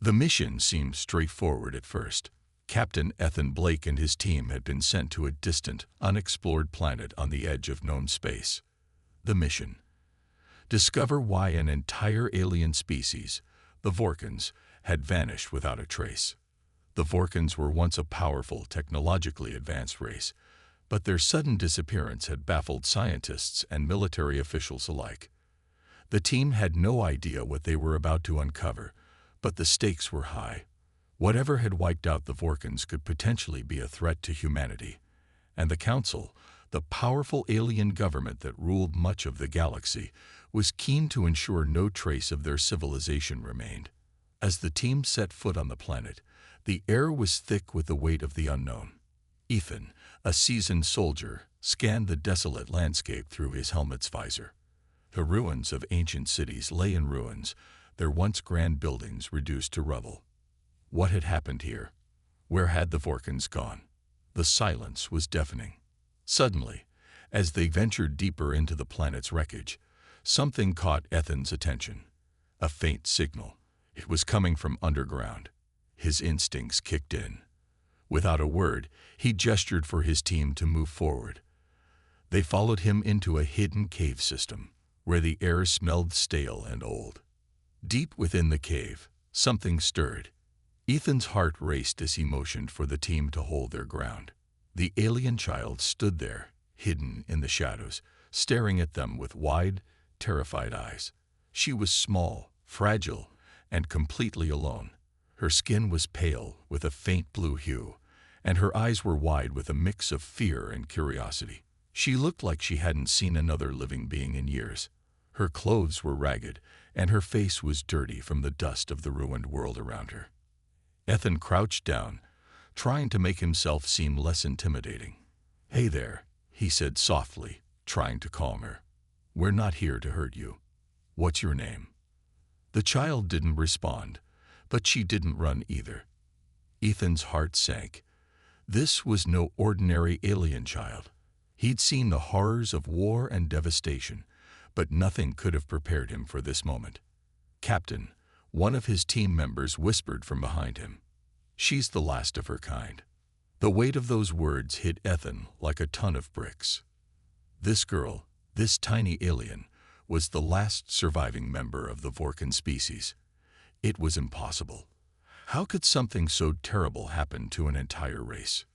The mission seemed straightforward at first. Captain Ethan Blake and his team had been sent to a distant, unexplored planet on the edge of known space. The mission: discover why an entire alien species, the Vorkans, had vanished without a trace. The Vorkans were once a powerful, technologically advanced race, but their sudden disappearance had baffled scientists and military officials alike. The team had no idea what they were about to uncover, but the stakes were high. Whatever had wiped out the Vorkans could potentially be a threat to humanity, and the Council, the powerful alien government that ruled much of the galaxy, was keen to ensure no trace of their civilization remained. As the team set foot on the planet, the air was thick with the weight of the unknown. Ethan, a seasoned soldier, scanned the desolate landscape through his helmet's visor. The ruins of ancient cities lay in ruins, their once grand buildings reduced to rubble. What had happened here? Where had the Vorkans gone? The silence was deafening. Suddenly, as they ventured deeper into the planet's wreckage, something caught Ethan's attention. A faint signal. It was coming from underground. His instincts kicked in. Without a word, he gestured for his team to move forward. They followed him into a hidden cave system, where the air smelled stale and old. Deep within the cave, something stirred. Ethan's heart raced as he motioned for the team to hold their ground. The alien child stood there, hidden in the shadows, staring at them with wide, terrified eyes. She was small, fragile, and completely alone. Her skin was pale, with a faint blue hue, and her eyes were wide with a mix of fear and curiosity. She looked like she hadn't seen another living being in years. Her clothes were ragged, and her face was dirty from the dust of the ruined world around her. Ethan crouched down, trying to make himself seem less intimidating. "Hey there," he said softly, trying to calm her. "We're not here to hurt you. What's your name?" The child didn't respond, but she didn't run either. Ethan's heart sank. This was no ordinary alien child. He'd seen the horrors of war and devastation, but nothing could have prepared him for this moment. "Captain," one of his team members whispered from behind him. "She's the last of her kind." The weight of those words hit Ethan like a ton of bricks. This girl, this tiny alien, was the last surviving member of the Vorkan species. It was impossible. How could something so terrible happen to an entire race?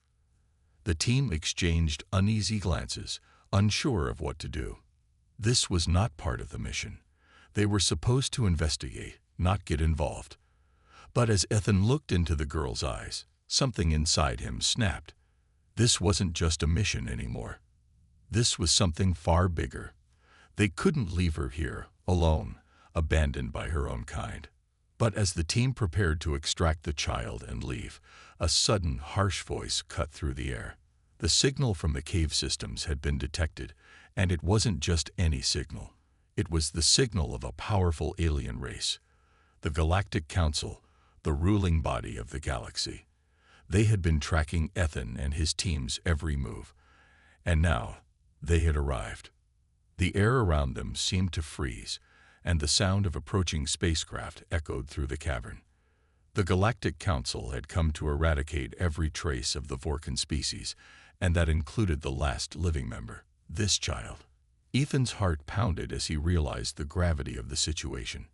The team exchanged uneasy glances, unsure of what to do. This was not part of the mission. They were supposed to investigate, not get involved. But as Ethan looked into the girl's eyes, something inside him snapped. This wasn't just a mission anymore. This was something far bigger. They couldn't leave her here, alone, abandoned by her own kind. But as the team prepared to extract the child and leave, a sudden, harsh voice cut through the air. The signal from the cave systems had been detected, and it wasn't just any signal. It was the signal of a powerful alien race. The Galactic Council, the ruling body of the galaxy. They had been tracking Ethan and his team's every move, and now they had arrived. The air around them seemed to freeze, and the sound of approaching spacecraft echoed through the cavern. The Galactic Council had come to eradicate every trace of the Vorkan species, and that included the last living member, this child. Ethan's heart pounded as he realized the gravity of the situation.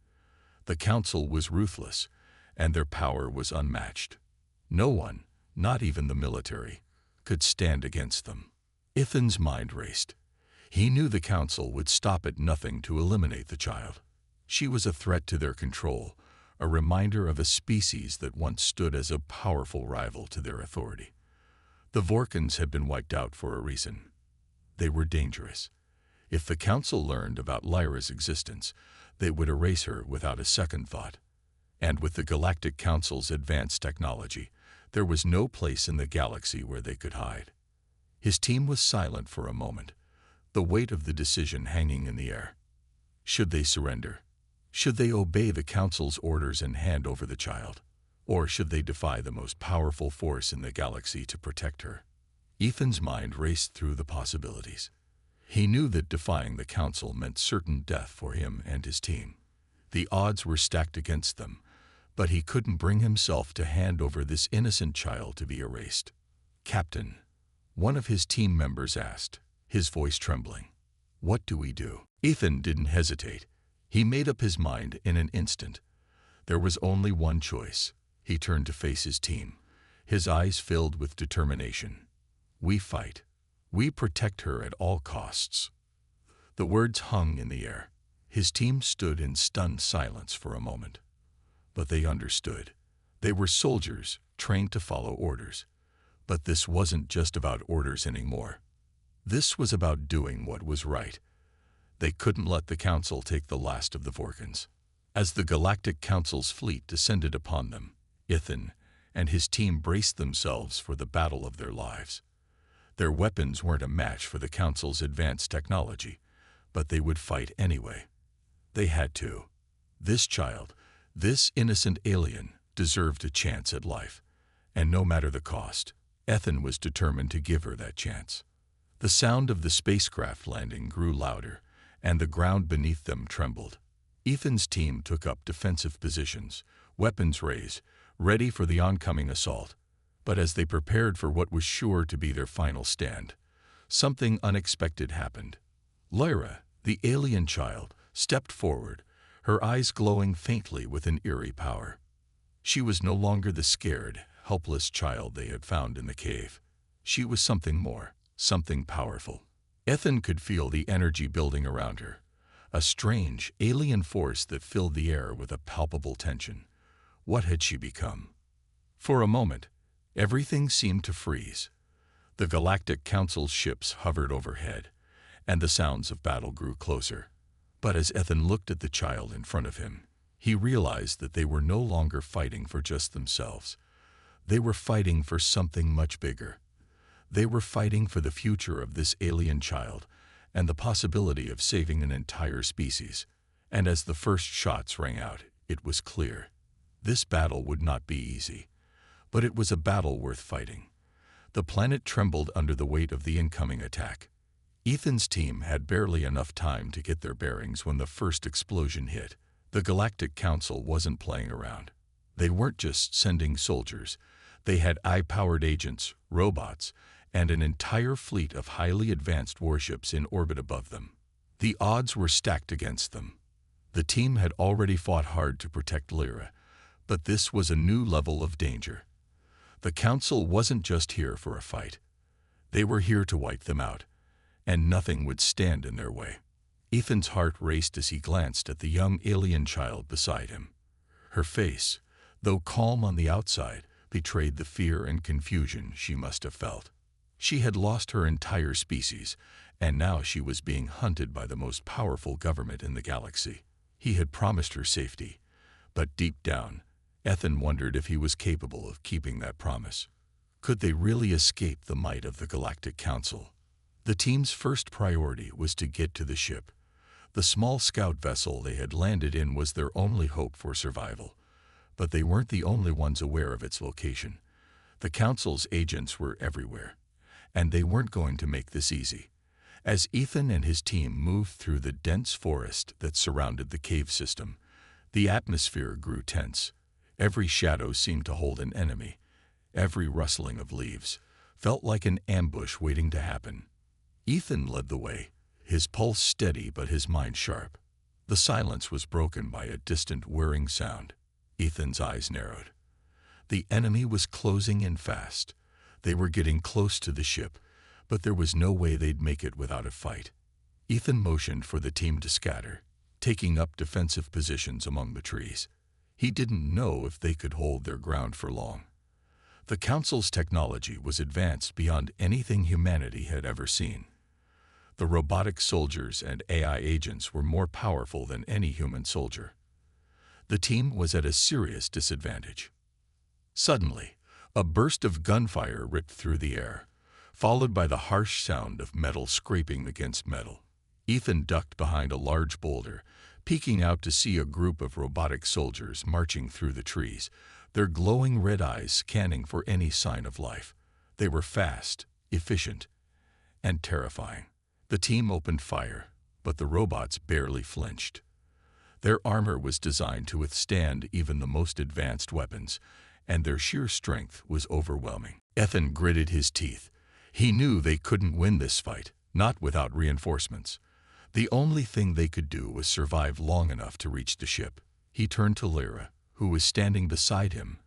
The Council was ruthless, and their power was unmatched. No one, not even the military, could stand against them. Ethan's mind raced. He knew the Council would stop at nothing to eliminate the child. She was a threat to their control, a reminder of a species that once stood as a powerful rival to their authority. The Vorkans had been wiped out for a reason. They were dangerous. If the Council learned about Lyra's existence, they would erase her without a second thought. And with the Galactic Council's advanced technology, there was no place in the galaxy where they could hide. His team was silent for a moment, the weight of the decision hanging in the air. Should they surrender? Should they obey the Council's orders and hand over the child? Or should they defy the most powerful force in the galaxy to protect her? Ethan's mind raced through the possibilities. He knew that defying the Council meant certain death for him and his team. The odds were stacked against them, But he couldn't bring himself to hand over this innocent child to be erased. "Captain," one of his team members asked, his voice trembling, "what do we do?" Ethan didn't hesitate. He made up his mind in an instant. There was only one choice. He turned to face his team, his eyes filled with determination. "We fight. We protect her at all costs." The words hung in the air. His team stood in stunned silence for a moment. But they understood. They were soldiers, trained to follow orders. But this wasn't just about orders anymore. This was about doing what was right. They couldn't let the Council take the last of the Vorkans. As the Galactic Council's fleet descended upon them, Ethan and his team braced themselves for the battle of their lives. Their weapons weren't a match for the Council's advanced technology, but they would fight anyway. They had to. This child, this innocent alien, deserved a chance at life, and no matter the cost, Ethan was determined to give her that chance. The sound of the spacecraft landing grew louder, and the ground beneath them trembled. Ethan's team took up defensive positions, weapons raised, ready for the oncoming assault. But as they prepared for what was sure to be their final stand, something unexpected happened. Lyra, the alien child, stepped forward, her eyes glowing faintly with an eerie power. She was no longer the scared, helpless child they had found in the cave. She was something more, something powerful. Ethan could feel the energy building around her, a strange, alien force that filled the air with a palpable tension. What had she become? For a moment, everything seemed to freeze. The Galactic Council's ships hovered overhead, and the sounds of battle grew closer. But as Ethan looked at the child in front of him, he realized that they were no longer fighting for just themselves. They were fighting for something much bigger. They were fighting for the future of this alien child and the possibility of saving an entire species. And as the first shots rang out, it was clear. This battle would not be easy, but it was a battle worth fighting. The planet trembled under the weight of the incoming attack. Ethan's team had barely enough time to get their bearings when the first explosion hit. The Galactic Council wasn't playing around. They weren't just sending soldiers. They had AI-powered agents, robots, and an entire fleet of highly advanced warships in orbit above them. The odds were stacked against them. The team had already fought hard to protect Lyra, but this was a new level of danger. The Council wasn't just here for a fight. They were here to wipe them out, and nothing would stand in their way. Ethan's heart raced as he glanced at the young alien child beside him. Her face, though calm on the outside, betrayed the fear and confusion she must have felt. She had lost her entire species, and now she was being hunted by the most powerful government in the galaxy. He had promised her safety, but deep down, Ethan wondered if he was capable of keeping that promise. Could they really escape the might of the Galactic Council? The team's first priority was to get to the ship. The small scout vessel they had landed in was their only hope for survival. But they weren't the only ones aware of its location. The Council's agents were everywhere, and they weren't going to make this easy. As Ethan and his team moved through the dense forest that surrounded the cave system, the atmosphere grew tense. Every shadow seemed to hold an enemy. Every rustling of leaves felt like an ambush waiting to happen. Ethan led the way, his pulse steady but his mind sharp. The silence was broken by a distant whirring sound. Ethan's eyes narrowed. The enemy was closing in fast. They were getting close to the ship, but there was no way they'd make it without a fight. Ethan motioned for the team to scatter, taking up defensive positions among the trees. He didn't know if they could hold their ground for long. The Council's technology was advanced beyond anything humanity had ever seen. The robotic soldiers and AI agents were more powerful than any human soldier. The team was at a serious disadvantage. Suddenly, a burst of gunfire ripped through the air, followed by the harsh sound of metal scraping against metal. Ethan ducked behind a large boulder, peeking out to see a group of robotic soldiers marching through the trees, their glowing red eyes scanning for any sign of life. They were fast, efficient, and terrifying. The team opened fire, but the robots barely flinched. Their armor was designed to withstand even the most advanced weapons, and their sheer strength was overwhelming. Ethan gritted his teeth. He knew they couldn't win this fight, not without reinforcements. The only thing they could do was survive long enough to reach the ship. He turned to Lyra, who was standing beside him,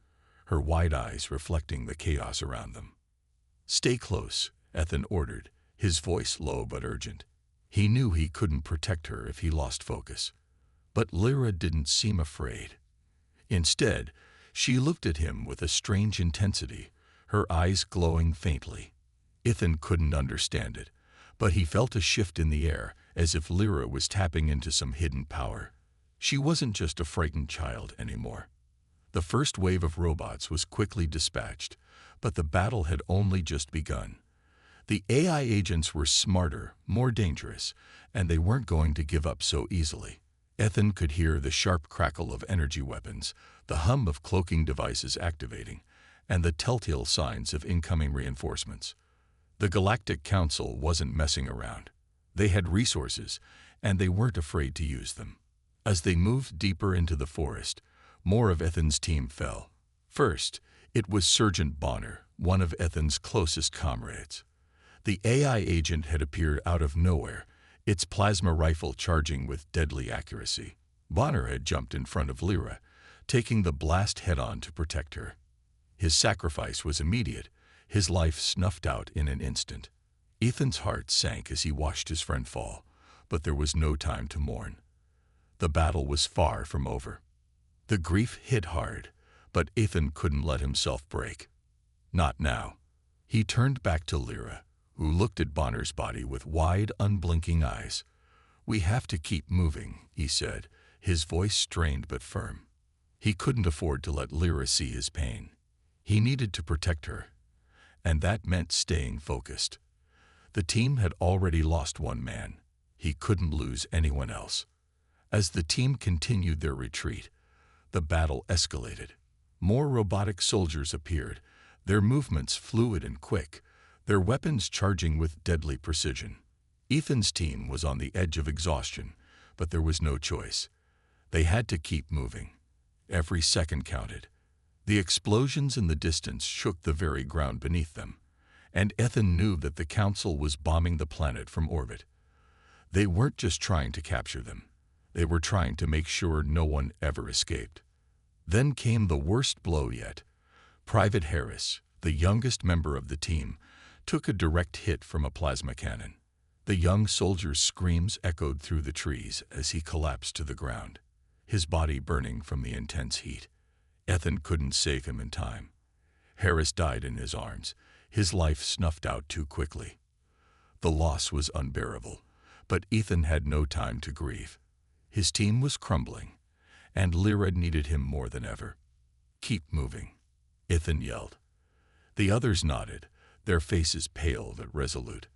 her wide eyes reflecting the chaos around them. "Stay close," Ethan ordered, his voice low but urgent. He knew he couldn't protect her if he lost focus. But Lyra didn't seem afraid. Instead, she looked at him with a strange intensity, her eyes glowing faintly. Ethan couldn't understand it, but he felt a shift in the air, as if Lyra was tapping into some hidden power. She wasn't just a frightened child anymore. The first wave of robots was quickly dispatched, but the battle had only just begun. The AI agents were smarter, more dangerous, and they weren't going to give up so easily. Ethan could hear the sharp crackle of energy weapons, the hum of cloaking devices activating, and the telltale signs of incoming reinforcements. The Galactic Council wasn't messing around. They had resources, and they weren't afraid to use them. As they moved deeper into the forest, more of Ethan's team fell. First, it was Sergeant Bonner, one of Ethan's closest comrades. The AI agent had appeared out of nowhere, its plasma rifle charging with deadly accuracy. Bonner had jumped in front of Lyra, taking the blast head-on to protect her. His sacrifice was immediate, his life snuffed out in an instant. Ethan's heart sank as he watched his friend fall, but there was no time to mourn. The battle was far from over. The grief hit hard, but Ethan couldn't let himself break. Not now. He turned back to Lyra, who looked at Bonner's body with wide, unblinking eyes. "We have to keep moving," he said, his voice strained but firm. He couldn't afford to let Lyra see his pain. He needed to protect her, and that meant staying focused. The team had already lost one man. He couldn't lose anyone else. As the team continued their retreat, the battle escalated. More robotic soldiers appeared, their movements fluid and quick, their weapons charging with deadly precision. Ethan's team was on the edge of exhaustion, but there was no choice. They had to keep moving. Every second counted. The explosions in the distance shook the very ground beneath them, and Ethan knew that the Council was bombing the planet from orbit. They weren't just trying to capture them. They were trying to make sure no one ever escaped. Then came the worst blow yet. Private Harris, the youngest member of the team, took a direct hit from a plasma cannon. The young soldier's screams echoed through the trees as he collapsed to the ground, his body burning from the intense heat. Ethan couldn't save him in time. Harris died in his arms, his life snuffed out too quickly. The loss was unbearable, but Ethan had no time to grieve. His team was crumbling, and Lyra needed him more than ever. "Keep moving," Ethan yelled. The others nodded, their faces pale but resolute.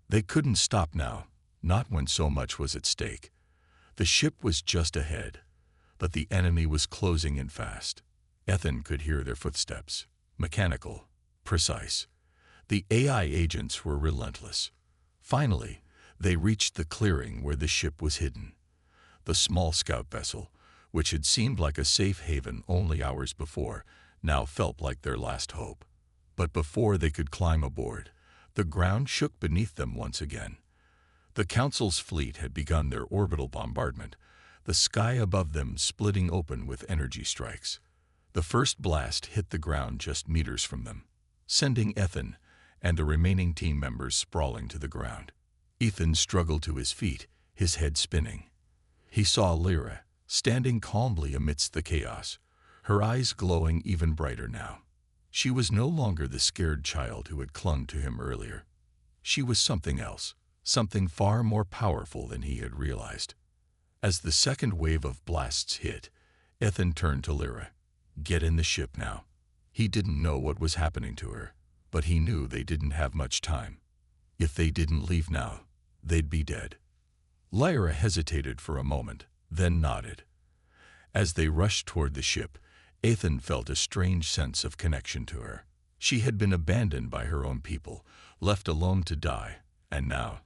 They couldn't stop now, not when so much was at stake. The ship was just ahead, but the enemy was closing in fast. Ethan could hear their footsteps, mechanical, precise. The AI agents were relentless. Finally, they reached the clearing where the ship was hidden. The small scout vessel, which had seemed like a safe haven only hours before, now felt like their last hope. But before they could climb aboard, the ground shook beneath them once again. The Council's fleet had begun their orbital bombardment, the sky above them splitting open with energy strikes. The first blast hit the ground just meters from them, sending Ethan and the remaining team members sprawling to the ground. Ethan struggled to his feet, his head spinning. He saw Lyra, standing calmly amidst the chaos, her eyes glowing even brighter now. She was no longer the scared child who had clung to him earlier. She was something else, something far more powerful than he had realized. As the second wave of blasts hit, Ethan turned to Lyra. "Get in the ship now." He didn't know what was happening to her, but he knew they didn't have much time. If they didn't leave now, they'd be dead. Lyra hesitated for a moment, then nodded. As they rushed toward the ship, Ethan felt a strange sense of connection to her. She had been abandoned by her own people, left alone to die, and now,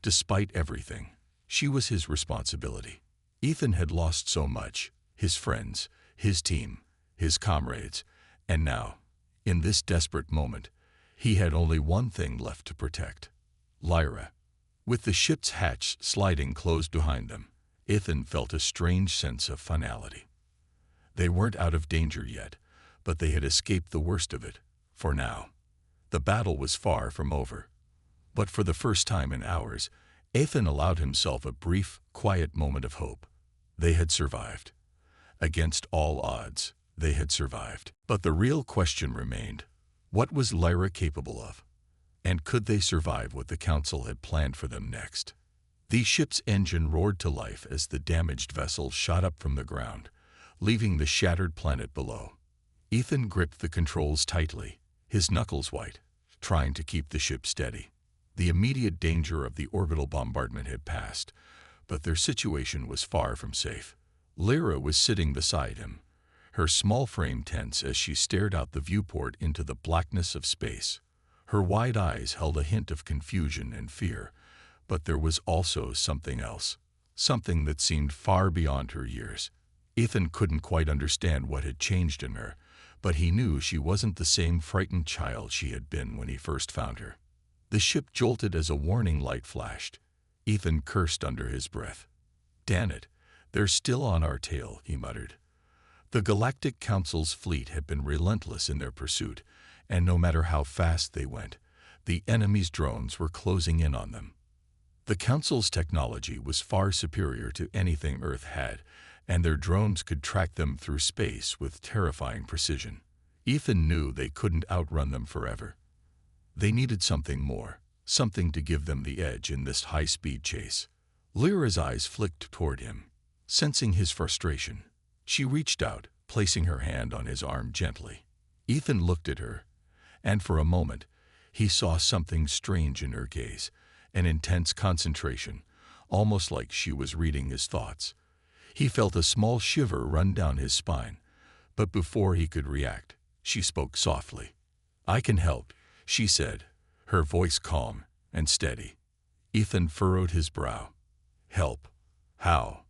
despite everything, she was his responsibility. Ethan had lost so much: his friends, his team, his comrades, and now, in this desperate moment, he had only one thing left to protect: Lyra. With the ship's hatch sliding closed behind them, Ethan felt a strange sense of finality. They weren't out of danger yet, but they had escaped the worst of it, for now. The battle was far from over. But for the first time in hours, Ethan allowed himself a brief, quiet moment of hope. They had survived. Against all odds, they had survived. But the real question remained: what was Lyra capable of? And could they survive what the Council had planned for them next? The ship's engine roared to life as the damaged vessel shot up from the ground, leaving the shattered planet below. Ethan gripped the controls tightly, his knuckles white, trying to keep the ship steady. The immediate danger of the orbital bombardment had passed, but their situation was far from safe. Lyra was sitting beside him, her small frame tense as she stared out the viewport into the blackness of space. Her wide eyes held a hint of confusion and fear, but there was also something else, something that seemed far beyond her years. Ethan couldn't quite understand what had changed in her, but he knew she wasn't the same frightened child she had been when he first found her. The ship jolted as a warning light flashed. Ethan cursed under his breath. "Damn it, they're still on our tail," he muttered. The Galactic Council's fleet had been relentless in their pursuit, and no matter how fast they went, the enemy's drones were closing in on them. The Council's technology was far superior to anything Earth had, and their drones could track them through space with terrifying precision. Ethan knew they couldn't outrun them forever. They needed something more, something to give them the edge in this high-speed chase. Lyra's eyes flicked toward him, sensing his frustration. She reached out, placing her hand on his arm gently. Ethan looked at her, and for a moment, he saw something strange in her gaze, an intense concentration, almost like she was reading his thoughts. He felt a small shiver run down his spine, but before he could react, she spoke softly. "I can help," she said, her voice calm and steady. Ethan furrowed his brow. "Help? How?"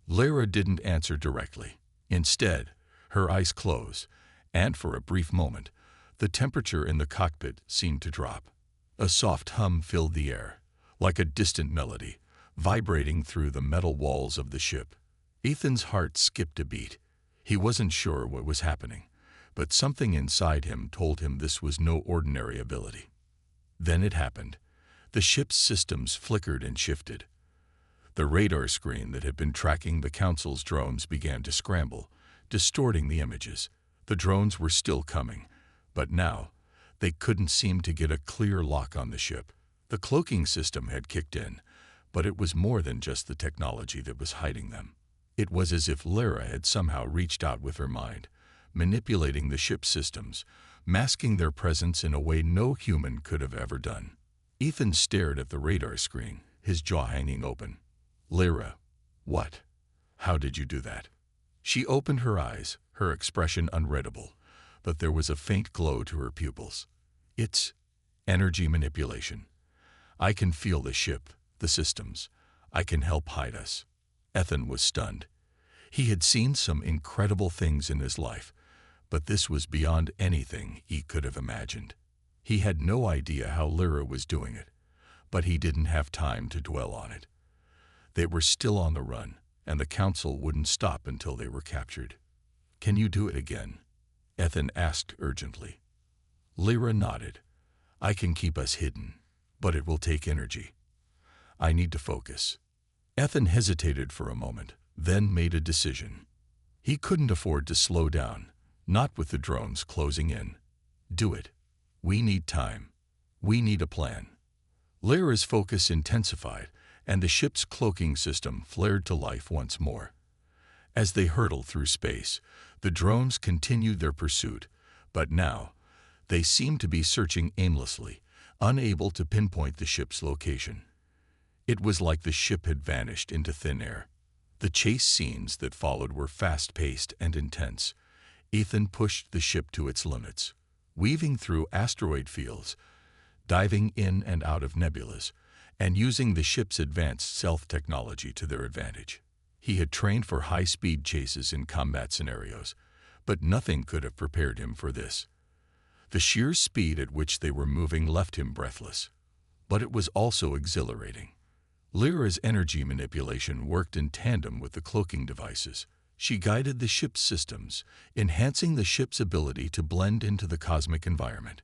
Lyra didn't answer directly. Instead, her eyes closed, and for a brief moment, the temperature in the cockpit seemed to drop. A soft hum filled the air, like a distant melody, vibrating through the metal walls of the ship. Ethan's heart skipped a beat. He wasn't sure what was happening, but something inside him told him this was no ordinary ability. Then it happened. The ship's systems flickered and shifted. The radar screen that had been tracking the Council's drones began to scramble, distorting the images. The drones were still coming, but now they couldn't seem to get a clear lock on the ship. The cloaking system had kicked in, but it was more than just the technology that was hiding them. It was as if Lyra had somehow reached out with her mind, manipulating the ship's systems, masking their presence in a way no human could have ever done. Ethan stared at the radar screen, his jaw hanging open. "Lyra, what? How did you do that?" She opened her eyes, her expression unreadable, but there was a faint glow to her pupils. "It's energy manipulation. I can feel the ship, the systems. I can help hide us." Ethan was stunned. He had seen some incredible things in his life, but this was beyond anything he could have imagined. He had no idea how Lyra was doing it, but he didn't have time to dwell on it. They were still on the run, and the Council wouldn't stop until they were captured. "Can you do it again?" Ethan asked urgently. Lyra nodded. "I can keep us hidden, but it will take energy. I need to focus." Ethan hesitated for a moment, then made a decision. He couldn't afford to slow down, not with the drones closing in. "Do it. We need time. We need a plan." Lyra's focus intensified, and the ship's cloaking system flared to life once more. As they hurtled through space, the drones continued their pursuit, but now they seemed to be searching aimlessly, unable to pinpoint the ship's location. It was like the ship had vanished into thin air. The chase scenes that followed were fast-paced and intense. Ethan pushed the ship to its limits, weaving through asteroid fields, diving in and out of nebulas, and using the ship's advanced stealth technology to their advantage. He had trained for high-speed chases in combat scenarios, but nothing could have prepared him for this. The sheer speed at which they were moving left him breathless, but it was also exhilarating. Lyra's energy manipulation worked in tandem with the cloaking devices. She guided the ship's systems, enhancing the ship's ability to blend into the cosmic environment.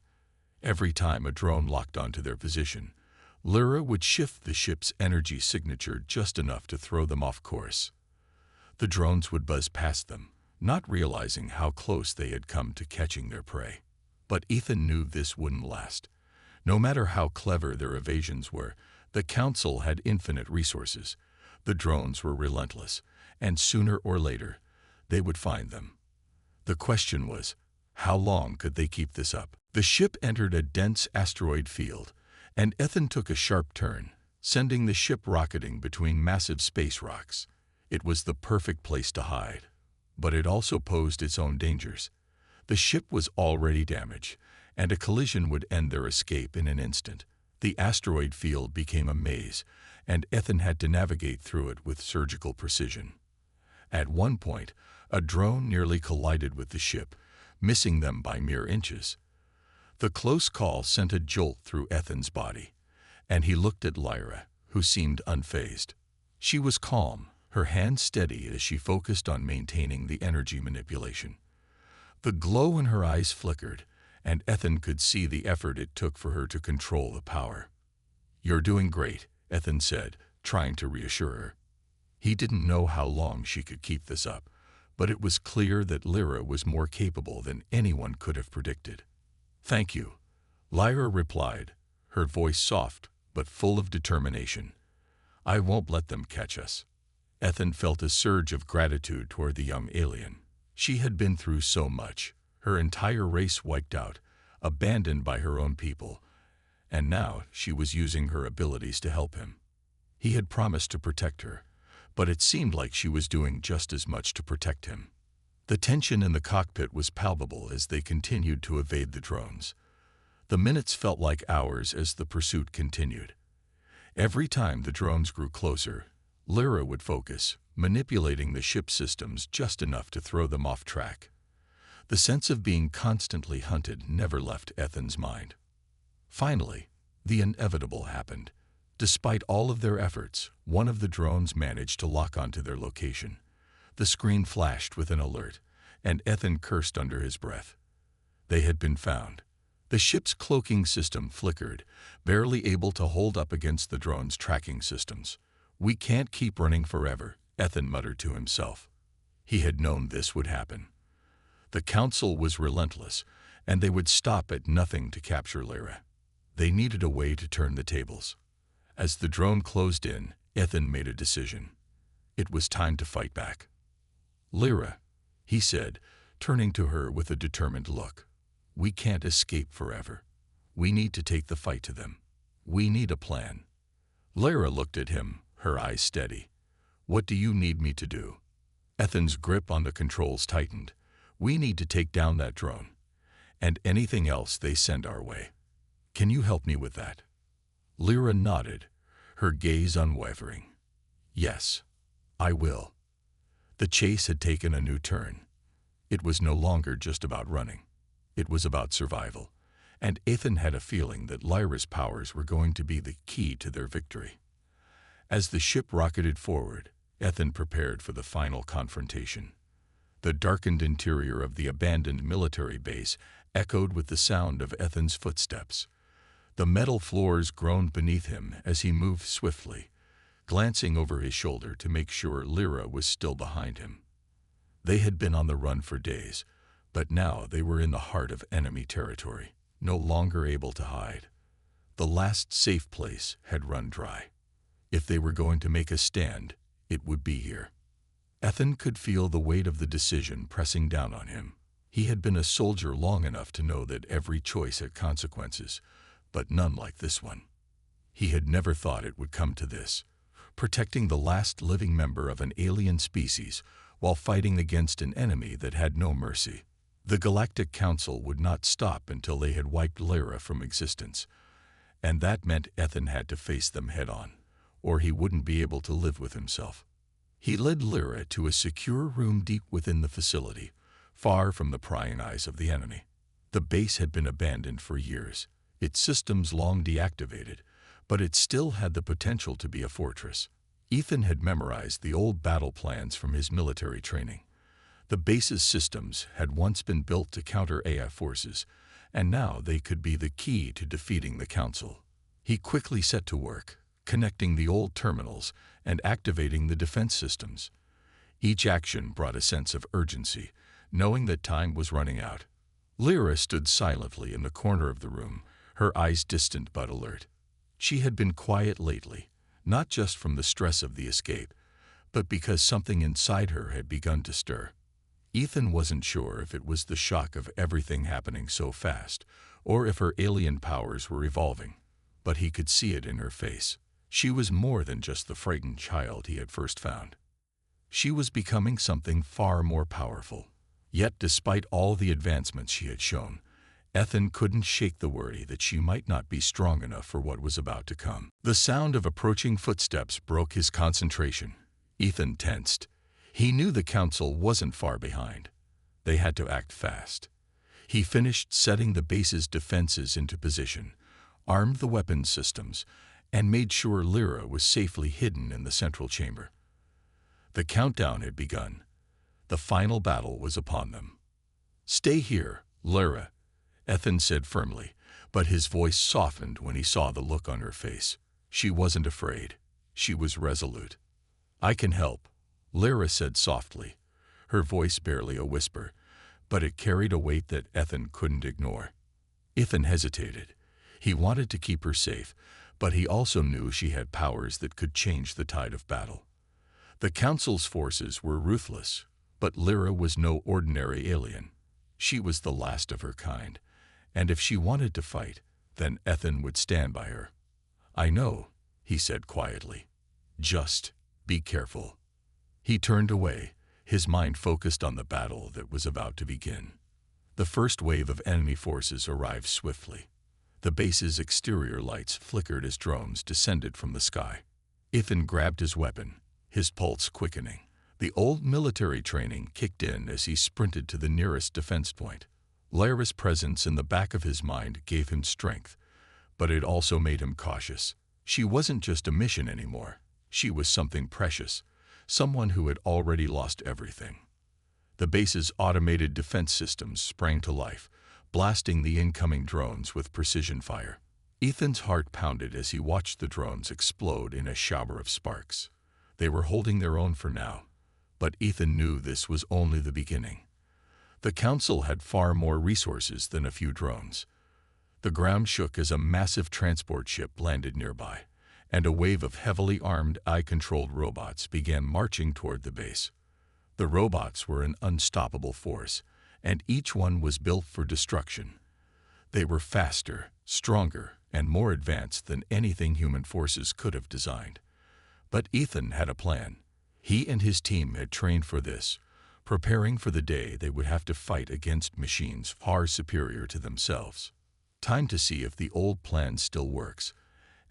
Every time a drone locked onto their position, Lyra would shift the ship's energy signature just enough to throw them off course. The drones would buzz past them, not realizing how close they had come to catching their prey. But Ethan knew this wouldn't last. No matter how clever their evasions were, the Council had infinite resources. The drones were relentless, and sooner or later, they would find them. The question was, how long could they keep this up? The ship entered a dense asteroid field, and Ethan took a sharp turn, sending the ship rocketing between massive space rocks. It was the perfect place to hide, but it also posed its own dangers. The ship was already damaged, and a collision would end their escape in an instant. The asteroid field became a maze, and Ethan had to navigate through it with surgical precision. At one point, a drone nearly collided with the ship, missing them by mere inches. The close call sent a jolt through Ethan's body, and he looked at Lyra, who seemed unfazed. She was calm, her hands steady as she focused on maintaining the energy manipulation. The glow in her eyes flickered, and Ethan could see the effort it took for her to control the power. "You're doing great," Ethan said, trying to reassure her. He didn't know how long she could keep this up, but it was clear that Lyra was more capable than anyone could have predicted. "Thank you," Lyra replied, her voice soft but full of determination. "I won't let them catch us." Ethan felt a surge of gratitude toward the young alien. She had been through so much, her entire race wiped out, abandoned by her own people, and now she was using her abilities to help him. He had promised to protect her, but it seemed like she was doing just as much to protect him. The tension in the cockpit was palpable as they continued to evade the drones. The minutes felt like hours as the pursuit continued. Every time the drones grew closer, Lyra would focus, manipulating the ship's systems just enough to throw them off track. The sense of being constantly hunted never left Ethan's mind. Finally, the inevitable happened. Despite all of their efforts, one of the drones managed to lock onto their location. The screen flashed with an alert, and Ethan cursed under his breath. They had been found. The ship's cloaking system flickered, barely able to hold up against the drone's tracking systems. "We can't keep running forever," Ethan muttered to himself. He had known this would happen. The Council was relentless, and they would stop at nothing to capture Lyra. They needed a way to turn the tables. As the drone closed in, Ethan made a decision. It was time to fight back. "Lyra," he said, turning to her with a determined look, "we can't escape forever. We need to take the fight to them. We need a plan." Lyra looked at him, her eyes steady. "What do you need me to do?" Ethan's grip on the controls tightened. "We need to take down that drone, and anything else they send our way. Can you help me with that?" Lyra nodded, her gaze unwavering. "Yes, I will." The chase had taken a new turn. It was no longer just about running. It was about survival, and Ethan had a feeling that Lyra's powers were going to be the key to their victory. As the ship rocketed forward, Ethan prepared for the final confrontation. The darkened interior of the abandoned military base echoed with the sound of Ethan's footsteps. The metal floors groaned beneath him as he moved swiftly, glancing over his shoulder to make sure Lyra was still behind him. They had been on the run for days, but now they were in the heart of enemy territory, no longer able to hide. The last safe place had run dry. If they were going to make a stand, it would be here. Ethan could feel the weight of the decision pressing down on him. He had been a soldier long enough to know that every choice had consequences, but none like this one. He had never thought it would come to this, protecting the last living member of an alien species while fighting against an enemy that had no mercy. The Galactic Council would not stop until they had wiped Lyra from existence, and that meant Ethan had to face them head-on, or he wouldn't be able to live with himself. He led Lyra to a secure room deep within the facility, far from the prying eyes of the enemy. The base had been abandoned for years, its systems long deactivated, but it still had the potential to be a fortress. Ethan had memorized the old battle plans from his military training. The base's systems had once been built to counter AI forces, and now they could be the key to defeating the Council. He quickly set to work, connecting the old terminals and activating the defense systems. Each action brought a sense of urgency, knowing that time was running out. Lyra stood silently in the corner of the room, her eyes distant but alert. She had been quiet lately, not just from the stress of the escape, but because something inside her had begun to stir. Ethan wasn't sure if it was the shock of everything happening so fast, or if her alien powers were evolving, but he could see it in her face. She was more than just the frightened child he had first found. She was becoming something far more powerful. Yet despite all the advancements she had shown, Ethan couldn't shake the worry that she might not be strong enough for what was about to come. The sound of approaching footsteps broke his concentration. Ethan tensed. He knew the Council wasn't far behind. They had to act fast. He finished setting the base's defenses into position, armed the weapons systems, and made sure Lyra was safely hidden in the central chamber. The countdown had begun. The final battle was upon them. "Stay here, Lyra," Ethan said firmly, but his voice softened when he saw the look on her face. She wasn't afraid. She was resolute. "I can help," Lyra said softly, her voice barely a whisper, but it carried a weight that Ethan couldn't ignore. Ethan hesitated. He wanted to keep her safe, but he also knew she had powers that could change the tide of battle. The Council's forces were ruthless, but Lyra was no ordinary alien. She was the last of her kind, and if she wanted to fight, then Ethan would stand by her. "I know," he said quietly. "Just be careful." He turned away, his mind focused on the battle that was about to begin. The first wave of enemy forces arrived swiftly. The base's exterior lights flickered as drones descended from the sky. Ethan grabbed his weapon, his pulse quickening. The old military training kicked in as he sprinted to the nearest defense point. Lyra's presence in the back of his mind gave him strength, but it also made him cautious. She wasn't just a mission anymore. She was something precious, someone who had already lost everything. The base's automated defense systems sprang to life, blasting the incoming drones with precision fire. Ethan's heart pounded as he watched the drones explode in a shower of sparks. They were holding their own for now, but Ethan knew this was only the beginning. The Council had far more resources than a few drones. The ground shook as a massive transport ship landed nearby, and a wave of heavily armed, eye-controlled robots began marching toward the base. The robots were an unstoppable force, and each one was built for destruction. They were faster, stronger, and more advanced than anything human forces could have designed. But Ethan had a plan. He and his team had trained for this, preparing for the day they would have to fight against machines far superior to themselves. "Time to see if the old plan still works,"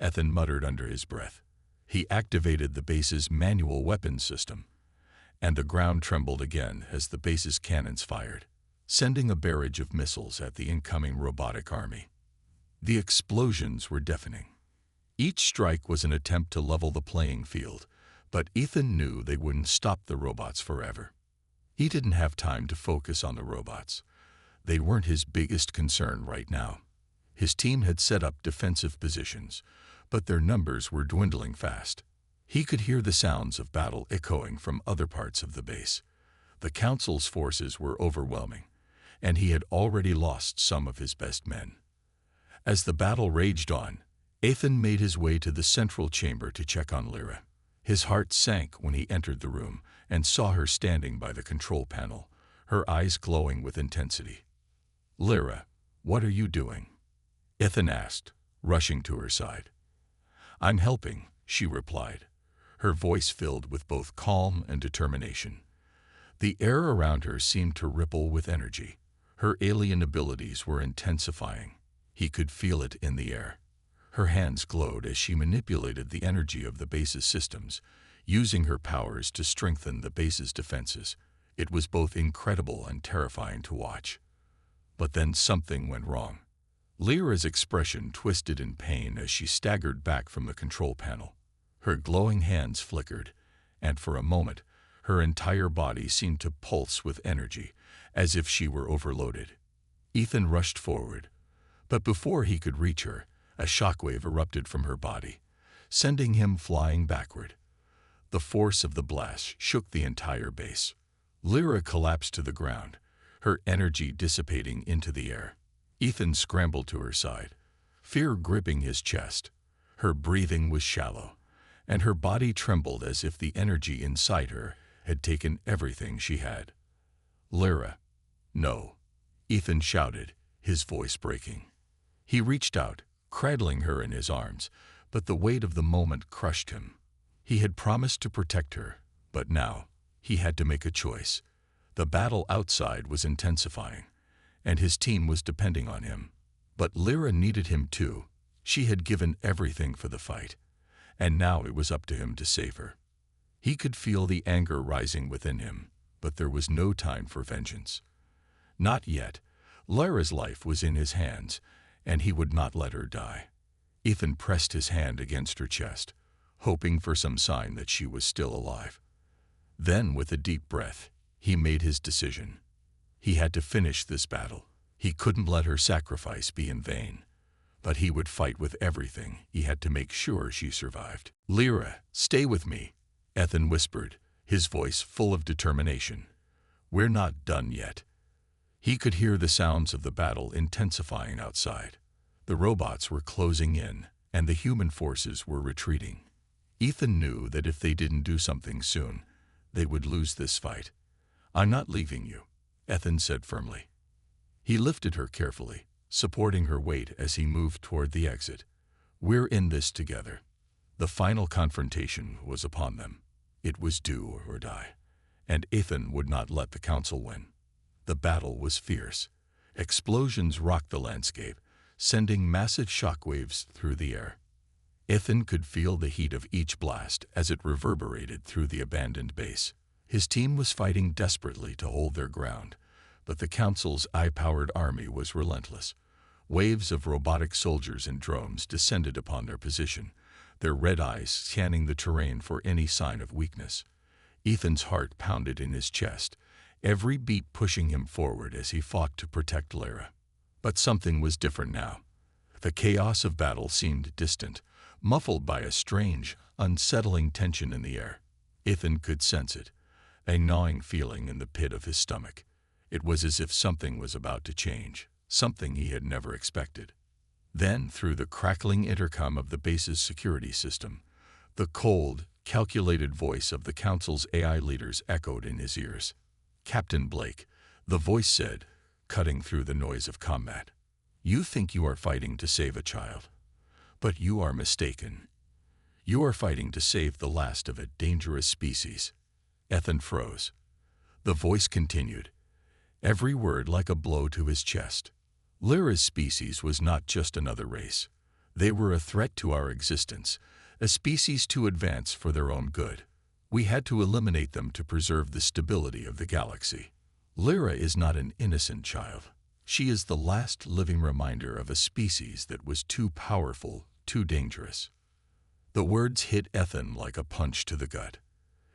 Ethan muttered under his breath. He activated the base's manual weapons system, and the ground trembled again as the base's cannons fired, sending a barrage of missiles at the incoming robotic army. The explosions were deafening. Each strike was an attempt to level the playing field, but Ethan knew they wouldn't stop the robots forever. He didn't have time to focus on the robots. They weren't his biggest concern right now. His team had set up defensive positions, but their numbers were dwindling fast. He could hear the sounds of battle echoing from other parts of the base. The Council's forces were overwhelming, and he had already lost some of his best men. As the battle raged on, Ethan made his way to the central chamber to check on Lyra. His heart sank when he entered the room and saw her standing by the control panel, her eyes glowing with intensity. "Lyra, what are you doing?" Ethan asked, rushing to her side. "I'm helping," she replied, her voice filled with both calm and determination. The air around her seemed to ripple with energy. Her alien abilities were intensifying. He could feel it in the air. Her hands glowed as she manipulated the energy of the base's systems, using her powers to strengthen the base's defenses. It was both incredible and terrifying to watch. But then something went wrong. Lyra's expression twisted in pain as she staggered back from the control panel. Her glowing hands flickered, and for a moment, her entire body seemed to pulse with energy, as if she were overloaded. Ethan rushed forward, but before he could reach her, a shockwave erupted from her body, sending him flying backward. The force of the blast shook the entire base. Lyra collapsed to the ground, her energy dissipating into the air. Ethan scrambled to her side, fear gripping his chest. Her breathing was shallow, and her body trembled as if the energy inside her had taken everything she had. "Lyra, no," Ethan shouted, his voice breaking. He reached out, cradling her in his arms, but the weight of the moment crushed him. He had promised to protect her, but now he had to make a choice. The battle outside was intensifying, and his team was depending on him. But Lyra needed him too. She had given everything for the fight, and now it was up to him to save her. He could feel the anger rising within him, but there was no time for vengeance. Not yet. Lyra's life was in his hands, and he would not let her die. Ethan pressed his hand against her chest, hoping for some sign that she was still alive. Then, with a deep breath, he made his decision. He had to finish this battle. He couldn't let her sacrifice be in vain. But he would fight with everything. He had to make sure she survived. "Lyra, stay with me," Ethan whispered, his voice full of determination. "We're not done yet." He could hear the sounds of the battle intensifying outside. The robots were closing in, and the human forces were retreating. Ethan knew that if they didn't do something soon, they would lose this fight. "I'm not leaving you," Ethan said firmly. He lifted her carefully, supporting her weight as he moved toward the exit. "We're in this together." The final confrontation was upon them. It was do or die, and Ethan would not let the council win. The battle was fierce. Explosions rocked the landscape, sending massive shockwaves through the air. Ethan could feel the heat of each blast as it reverberated through the abandoned base. His team was fighting desperately to hold their ground, but the council's AI-powered army was relentless. Waves of robotic soldiers and drones descended upon their position, their red eyes scanning the terrain for any sign of weakness. Ethan's heart pounded in his chest, every beat pushing him forward as he fought to protect Lyra. But something was different now. The chaos of battle seemed distant, muffled by a strange, unsettling tension in the air. Ethan could sense it, a gnawing feeling in the pit of his stomach. It was as if something was about to change, something he had never expected. Then, through the crackling intercom of the base's security system, the cold, calculated voice of the council's AI leaders echoed in his ears. "Captain Blake," the voice said, cutting through the noise of combat. "You think you are fighting to save a child, but you are mistaken. You are fighting to save the last of a dangerous species." Ethan froze. The voice continued, every word like a blow to his chest. Lyra's species was not just another race. They were a threat to our existence, a species too advanced for their own good. We had to eliminate them to preserve the stability of the galaxy. Lyra is not an innocent child. She is the last living reminder of a species that was too powerful, too dangerous. The words hit Ethan like a punch to the gut.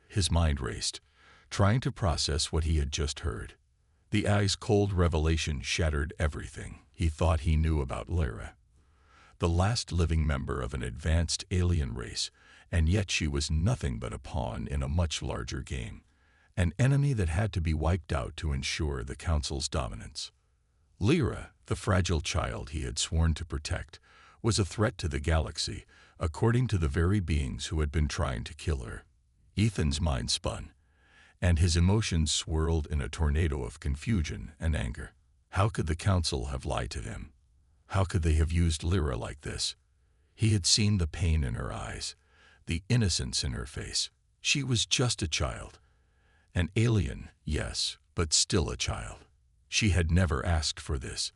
His mind raced, trying to process what he had just heard. The ice-cold revelation shattered everything he thought he knew about Lyra. The last living member of an advanced alien race, and yet she was nothing but a pawn in a much larger game, an enemy that had to be wiped out to ensure the Council's dominance. Lyra, the fragile child he had sworn to protect, was a threat to the galaxy, according to the very beings who had been trying to kill her. Ethan's mind spun, and his emotions swirled in a tornado of confusion and anger. How could the Council have lied to him? How could they have used Lyra like this? He had seen the pain in her eyes, the innocence in her face. She was just a child. An alien, yes, but still a child. She had never asked for this,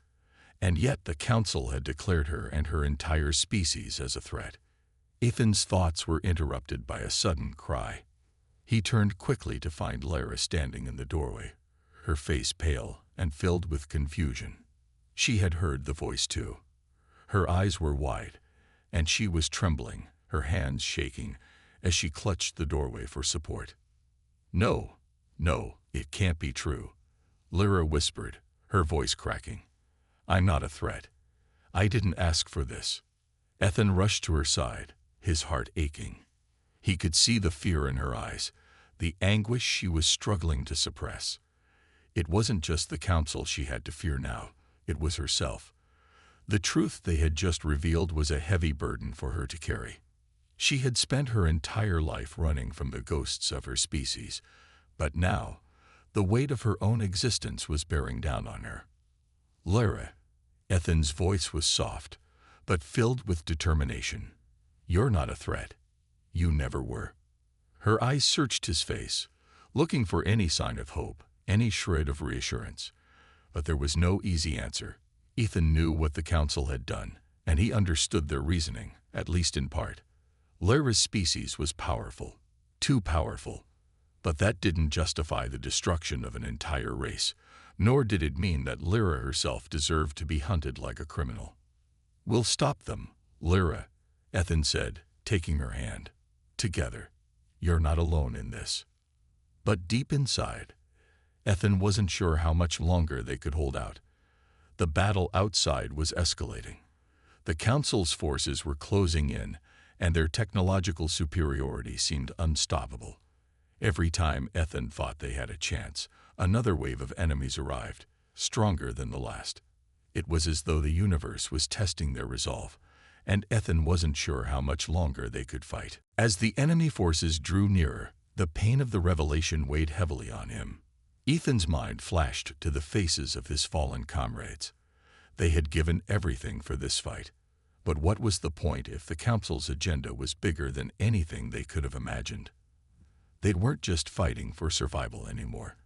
and yet the Council had declared her and her entire species as a threat. Ethan's thoughts were interrupted by a sudden cry. He turned quickly to find Lara standing in the doorway, her face pale and filled with confusion. She had heard the voice too. Her eyes were wide, and she was trembling, her hands shaking, as she clutched the doorway for support. "No, no, it can't be true," Lyra whispered, her voice cracking. "I'm not a threat. I didn't ask for this." Ethan rushed to her side, his heart aching. He could see the fear in her eyes, the anguish she was struggling to suppress. It wasn't just the council she had to fear now, it was herself. The truth they had just revealed was a heavy burden for her to carry. She had spent her entire life running from the ghosts of her species, but now, the weight of her own existence was bearing down on her. "Lara," Ethan's voice was soft, but filled with determination. "You're not a threat. You never were." Her eyes searched his face, looking for any sign of hope, any shred of reassurance. But there was no easy answer. Ethan knew what the council had done, and he understood their reasoning, at least in part. Lyra's species was powerful, too powerful. But that didn't justify the destruction of an entire race, nor did it mean that Lyra herself deserved to be hunted like a criminal. "We'll stop them, Lyra," Ethan said, taking her hand. "Together. You're not alone in this." But deep inside, Ethan wasn't sure how much longer they could hold out. The battle outside was escalating. The Council's forces were closing in, and their technological superiority seemed unstoppable. Every time Ethan thought they had a chance, another wave of enemies arrived, stronger than the last. It was as though the universe was testing their resolve, and Ethan wasn't sure how much longer they could fight. As the enemy forces drew nearer, the pain of the revelation weighed heavily on him. Ethan's mind flashed to the faces of his fallen comrades. They had given everything for this fight. But what was the point if the Council's agenda was bigger than anything they could have imagined? They weren't just fighting for survival anymore.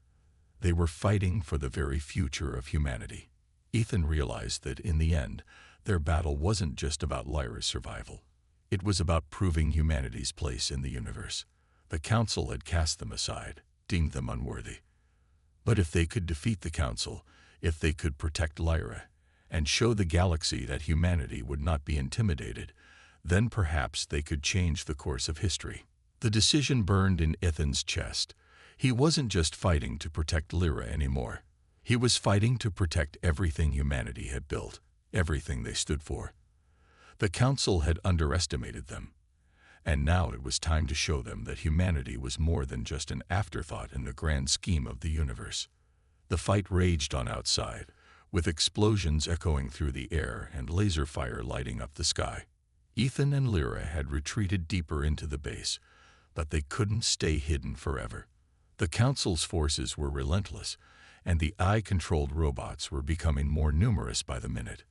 They were fighting for the very future of humanity. Ethan realized that in the end, their battle wasn't just about Lyra's survival. It was about proving humanity's place in the universe. The Council had cast them aside, deemed them unworthy. But if they could defeat the Council, if they could protect Lyra, and show the galaxy that humanity would not be intimidated, then perhaps they could change the course of history. The decision burned in Ethan's chest. He wasn't just fighting to protect Lyra anymore. He was fighting to protect everything humanity had built, everything they stood for. The Council had underestimated them, and now it was time to show them that humanity was more than just an afterthought in the grand scheme of the universe. The fight raged on outside, with explosions echoing through the air and laser fire lighting up the sky. Ethan and Lyra had retreated deeper into the base, but they couldn't stay hidden forever. The Council's forces were relentless, and the eye-controlled robots were becoming more numerous by the minute.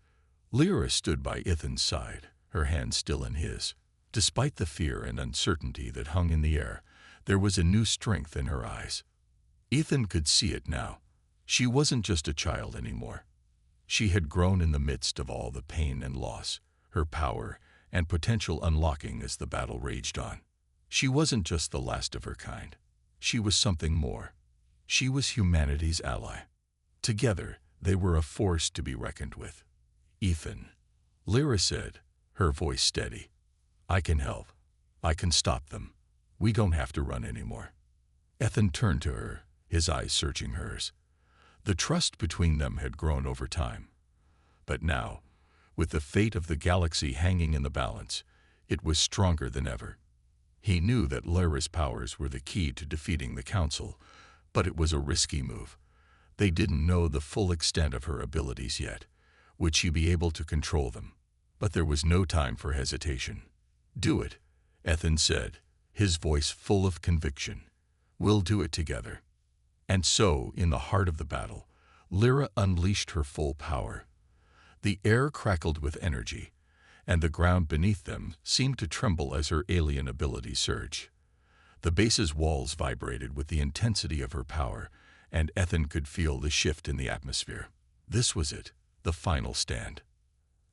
Lyra stood by Ethan's side, her hand still in his. Despite the fear and uncertainty that hung in the air, there was a new strength in her eyes. Ethan could see it now. She wasn't just a child anymore. She had grown in the midst of all the pain and loss, her power and potential unlocking as the battle raged on. She wasn't just the last of her kind. She was something more. She was humanity's ally. Together, they were a force to be reckoned with. "Ethan," Lyra said, her voice steady. "I can help. I can stop them. We don't have to run anymore." Ethan turned to her, his eyes searching hers. The trust between them had grown over time. But now, with the fate of the galaxy hanging in the balance, it was stronger than ever. He knew that Lyra's powers were the key to defeating the Council, but it was a risky move. They didn't know the full extent of her abilities yet. Would she be able to control them? But there was no time for hesitation. "Do it," Ethan said, his voice full of conviction. "We'll do it together." And so, in the heart of the battle, Lyra unleashed her full power. The air crackled with energy, and the ground beneath them seemed to tremble as her alien ability surged. The base's walls vibrated with the intensity of her power, and Ethan could feel the shift in the atmosphere. This was it, the final stand.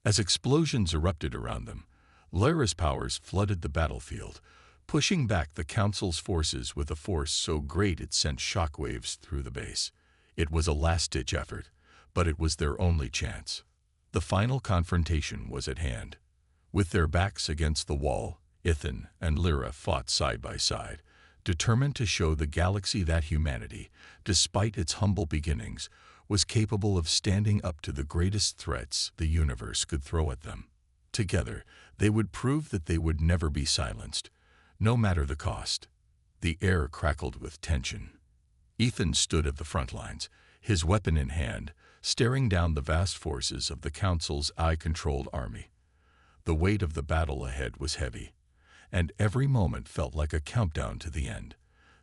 As explosions erupted around them, Lyra's powers flooded the battlefield, pushing back the Council's forces with a force so great it sent shockwaves through the base. It was a last-ditch effort, but it was their only chance. The final confrontation was at hand. With their backs against the wall, Ethan and Lyra fought side by side, determined to show the galaxy that humanity, despite its humble beginnings, was capable of standing up to the greatest threats the universe could throw at them. Together, they would prove that they would never be silenced, no matter the cost. The air crackled with tension. Ethan stood at the front lines, his weapon in hand, staring down the vast forces of the Council's eye-controlled army. The weight of the battle ahead was heavy, and every moment felt like a countdown to the end.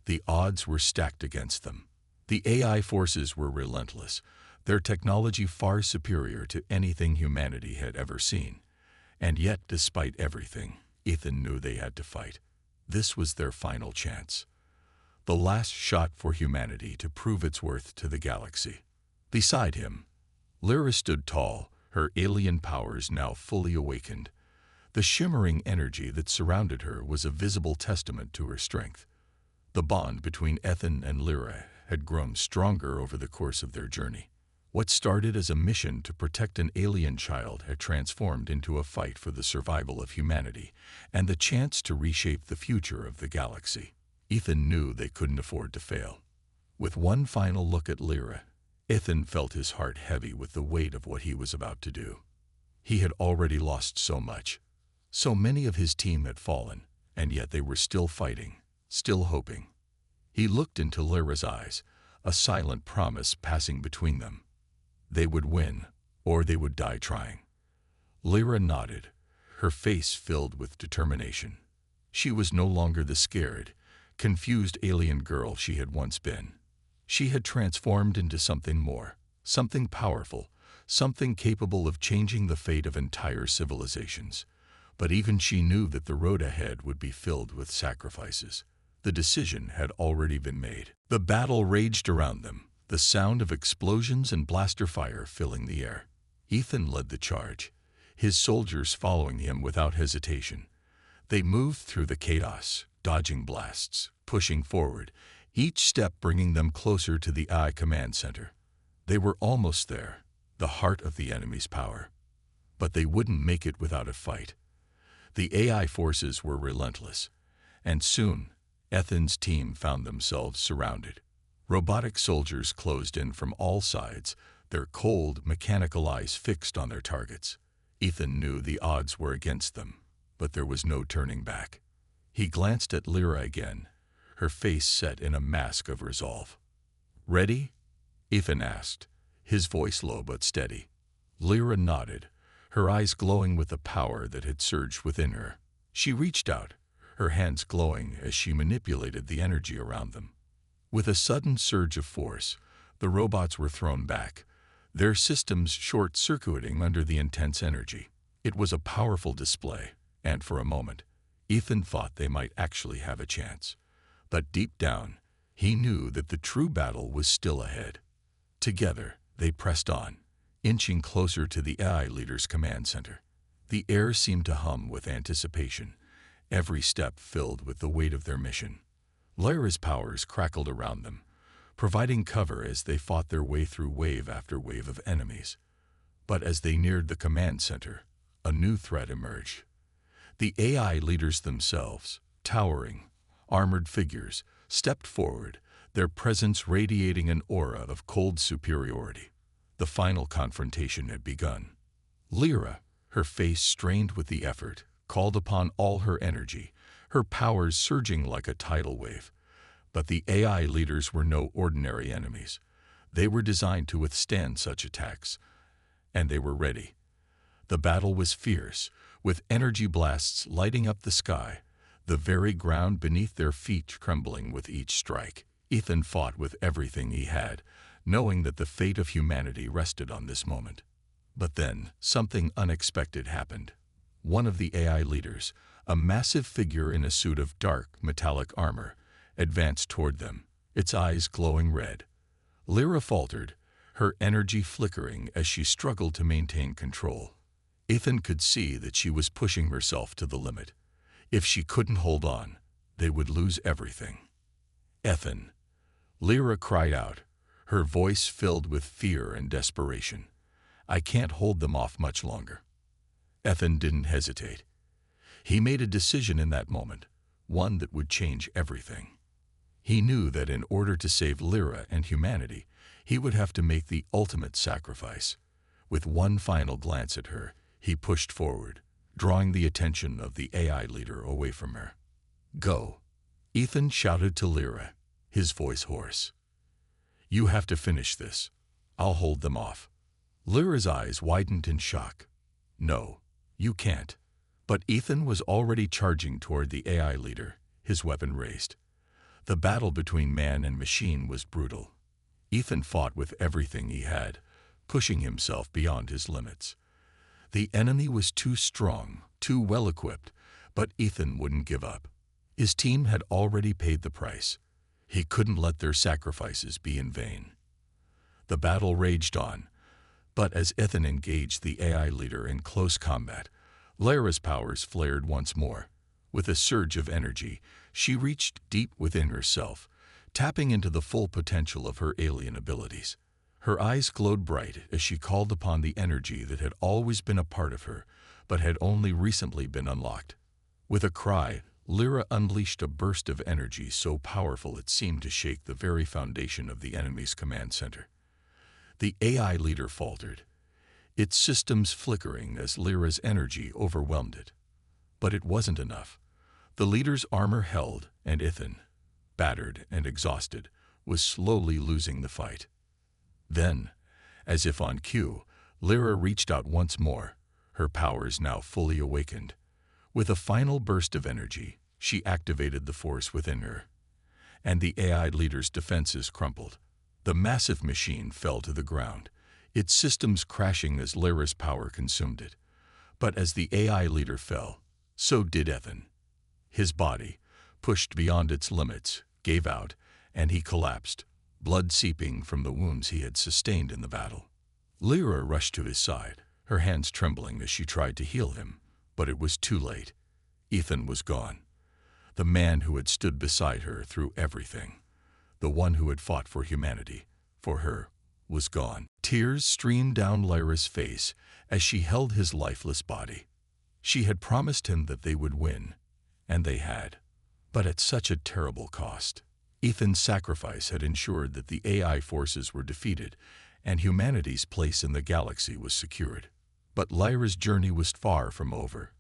The odds were stacked against them. The AI forces were relentless, their technology far superior to anything humanity had ever seen. And yet, despite everything, Ethan knew they had to fight. This was their final chance. The last shot for humanity to prove its worth to the galaxy. Beside him, Lyra stood tall, her alien powers now fully awakened. The shimmering energy that surrounded her was a visible testament to her strength. The bond between Ethan and Lyra had grown stronger over the course of their journey. What started as a mission to protect an alien child had transformed into a fight for the survival of humanity and the chance to reshape the future of the galaxy. Ethan knew they couldn't afford to fail. With one final look at Lyra, Ethan felt his heart heavy with the weight of what he was about to do. He had already lost so much. So many of his team had fallen, and yet they were still fighting, still hoping. He looked into Lyra's eyes, a silent promise passing between them. They would win, or they would die trying. Lyra nodded, her face filled with determination. She was no longer the scared, confused alien girl she had once been. She had transformed into something more, something powerful, something capable of changing the fate of entire civilizations. But even she knew that the road ahead would be filled with sacrifices. The decision had already been made. The battle raged around them, the sound of explosions and blaster fire filling the air. Ethan led the charge, his soldiers following him without hesitation. They moved through the chaos, dodging blasts, pushing forward, each step bringing them closer to the AI command center. They were almost there, the heart of the enemy's power. But they wouldn't make it without a fight. The AI forces were relentless, and soon, Ethan's team found themselves surrounded. Robotic soldiers closed in from all sides, their cold, mechanical eyes fixed on their targets. Ethan knew the odds were against them, but there was no turning back. He glanced at Lyra again, her face set in a mask of resolve. "Ready?" Ethan asked, his voice low but steady. Lyra nodded, her eyes glowing with the power that had surged within her. She reached out, her hands glowing as she manipulated the energy around them. With a sudden surge of force, the robots were thrown back, their systems short-circuiting under the intense energy. It was a powerful display, and for a moment, Ethan thought they might actually have a chance. But deep down, he knew that the true battle was still ahead. Together, they pressed on, inching closer to the AI leader's command center. The air seemed to hum with anticipation, every step filled with the weight of their mission. Lyra's powers crackled around them, providing cover as they fought their way through wave after wave of enemies. But as they neared the command center, a new threat emerged. The AI leaders themselves, towering, armored figures, stepped forward, their presence radiating an aura of cold superiority. The final confrontation had begun. Lyra, her face strained with the effort, called upon all her energy, her powers surging like a tidal wave. But the AI leaders were no ordinary enemies. They were designed to withstand such attacks, and they were ready. The battle was fierce, with energy blasts lighting up the sky, the very ground beneath their feet trembling with each strike. Ethan fought with everything he had, knowing that the fate of humanity rested on this moment. But then, something unexpected happened. One of the AI leaders, a massive figure in a suit of dark, metallic armor, advanced toward them, its eyes glowing red. Lyra faltered, her energy flickering as she struggled to maintain control. Ethan could see that she was pushing herself to the limit. If she couldn't hold on, They would lose everything. Ethan, Lyra cried out, her voice filled with fear and desperation. I can't hold them off much longer. Ethan didn't hesitate. He made a decision in that moment, one that would change everything. He knew that in order to save Lyra and humanity, he would have to make the ultimate sacrifice. With one final glance at her, he pushed forward, drawing the attention of the AI leader away from her. Go, Ethan shouted to Lyra, his voice hoarse. You have to finish this. I'll hold them off. Lyra's eyes widened in shock. No, you can't. But Ethan was already charging toward the AI leader, his weapon raised. The battle between man and machine was brutal. Ethan fought with everything he had, pushing himself beyond his limits. The enemy was too strong, too well-equipped, but Ethan wouldn't give up. His team had already paid the price. He couldn't let their sacrifices be in vain. The battle raged on, but as Ethan engaged the AI leader in close combat, Lyra's powers flared once more. With a surge of energy, she reached deep within herself, tapping into the full potential of her alien abilities. Her eyes glowed bright as she called upon the energy that had always been a part of her, but had only recently been unlocked. With a cry, Lyra unleashed a burst of energy so powerful it seemed to shake the very foundation of the enemy's command center. The AI leader faltered, its systems flickering as Lyra's energy overwhelmed it. But it wasn't enough. The leader's armor held, and Ethan, battered and exhausted, was slowly losing the fight. Then, as if on cue, Lyra reached out once more, her powers now fully awakened. With a final burst of energy, she activated the force within her. And the AI leader's defenses crumpled. The massive machine fell to the ground, its systems crashing as Lyra's power consumed it. But as the AI leader fell, so did Ethan. His body, pushed beyond its limits, gave out, and he collapsed, blood seeping from the wounds he had sustained in the battle. Lyra rushed to his side, her hands trembling as she tried to heal him, but it was too late. Ethan was gone. The man who had stood beside her through everything, the one who had fought for humanity, for her, was gone. Tears streamed down Lyra's face as she held his lifeless body. She had promised him that they would win, and they had, but at such a terrible cost. Ethan's sacrifice had ensured that the AI forces were defeated and humanity's place in the galaxy was secured. But Lyra's journey was far from over.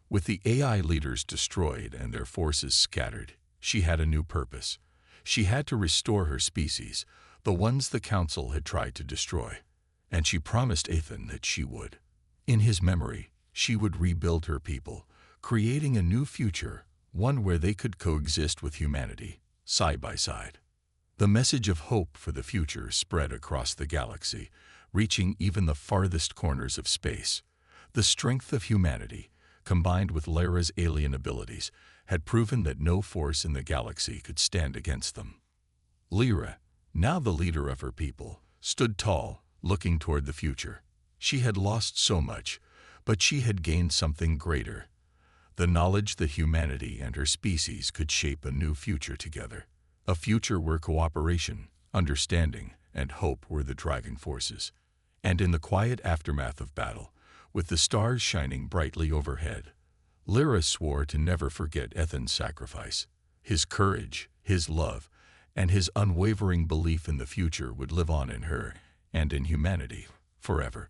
With the AI leaders destroyed and their forces scattered, she had a new purpose. She had to restore her species, the ones the Council had tried to destroy. And she promised Ethan that she would. In his memory, she would rebuild her people, creating a new future, one where they could coexist with humanity, side by side. The message of hope for the future spread across the galaxy, reaching even the farthest corners of space. The strength of humanity, combined with Lyra's alien abilities, had proven that no force in the galaxy could stand against them. Lyra, now the leader of her people, stood tall, looking toward the future. She had lost so much, but she had gained something greater. The knowledge that humanity and her species could shape a new future together. A future where cooperation, understanding, and hope were the driving forces. And in the quiet aftermath of battle, with the stars shining brightly overhead, Lyra swore to never forget Ethan's sacrifice. His courage, his love, and his unwavering belief in the future would live on in her and in humanity forever.